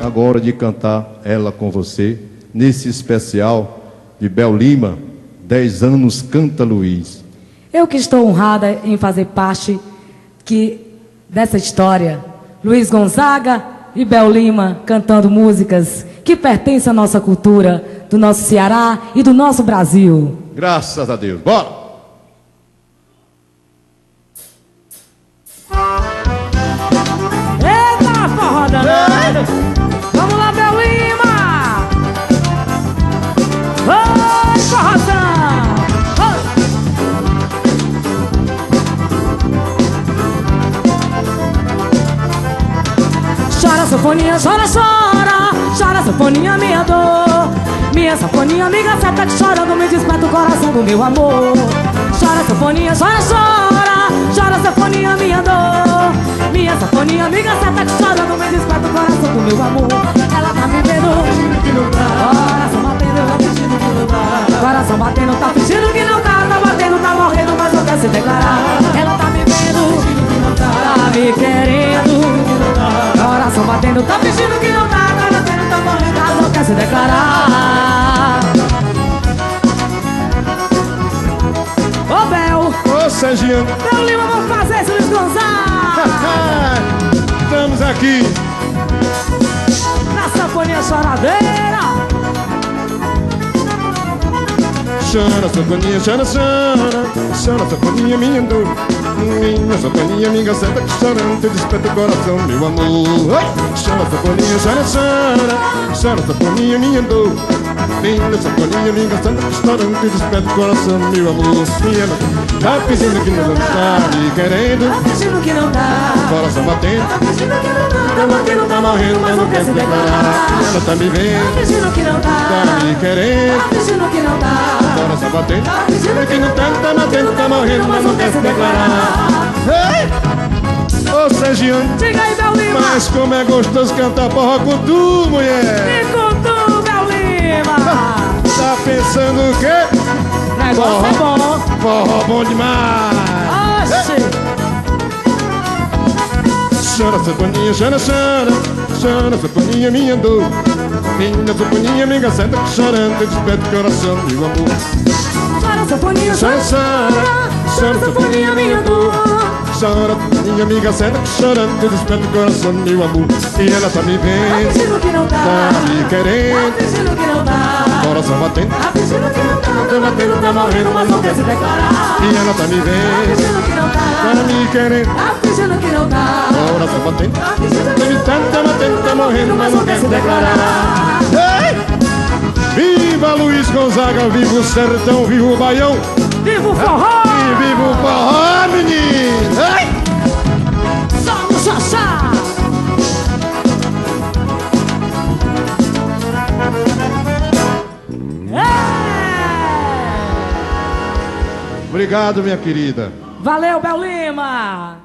agora de cantar ela com você, nesse especial de Bel Lima, 10 anos Canta Luiz. Eu que estou honrada em fazer parte dessa história. Luiz Gonzaga e Bel Lima cantando músicas que pertencem à nossa cultura, do nosso Ceará e do nosso Brasil. Graças a Deus. Bora! Eita, forró danado! Vamos lá, Bel Lima! Oi, forrozão! Chora, sanfoninha, chora, chora. Chora, sanfoninha, minha dor. Minha sanfoninha, amiga, cê tá chorando, me desperta o coração do meu amor. Chora, sanfoninha, chora, chora. Chora, sanfoninha, minha dor. Minha sanfoninha, amiga, cê tá chorando, me desperta o coração do meu amor. Ela tá me vendo, coração batendo, tá fingindo que não tá. Coração batendo, tá fingindo que não tá. Tá batendo, tá morrendo, mas não quer se declarar. Ela tá me vendo, tá me querendo. Coração batendo, tá fingindo que não tá. Tá batendo, tá morrendo, mas não quer se declarar. Ô Bel, Ô Sergiano, Bel Lima, vamos fazer isso, Luiz Gonzaga. estamos aqui. Na sanfoninha choradeira. Chora, sanfoninha, chora, chora. Chora, sanfoninha, minha dor. Minha sanfoninha, minha seta que chorando, te desperta o coração, meu amor. Oi! Chora, sanfoninha, chora, chora. Chora, sanfoninha, minha dor. Minha sanfoninha, minha seta que chorando, te desperta o coração, meu amor. Minha tá fingindo que não tá me querendo. Tá fingindo que não dá. Coração batendo, Tá fingindo que não dá. tá batendo, tá morrendo, mas não quer se declarar. Ela tá me Tá vendo, fingindo que não tá dá. me querendo. Tá fingindo que não dá. Coração batendo, Tá fingindo que não tá batendo, tá morrendo, mas não quer se declarar. Ei! Ô Sergiano, Diga aí, Bel Lima. mas como é gostoso cantar forró com tu, mulher. E com tu, Bel Lima. Tá pensando o quê? Negócio é bom. Forró bom demais. Oxi. Chora, sanfoninha, chora, chora. Chora, sanfoninha, minha dor. Minha sanfoninha, minha seta que chorando, te desperta o coração, meu amor. Chora, sanfoninha, Chora, chora. chora, sanfoninha, minha dor. Chora, minha amiga seta que chorando, te desperta o coração, meu amor. E ela tá me Tá vendo, fingindo que não dá. tá me querendo. Tá fingindo que não dá. Coração batendo, Tá fingindo que não dá. Tá batendo, tá morrendo, mas não quer se declarar. e ela tá me Tá vendo, fingindo que não tá dá. me querendo. Tá fingindo que não dá. Coração batendo, Tá fingindo que não dá. tá batendo, tá morrendo, mas não quer se declarar. Ei! Viva Luiz Gonzaga, viva o sertão, viva o Baião. Viva o forró! E viva o forró, menino! Ei! Só no xaxá! Obrigado, minha querida. Valeu, Bel Lima!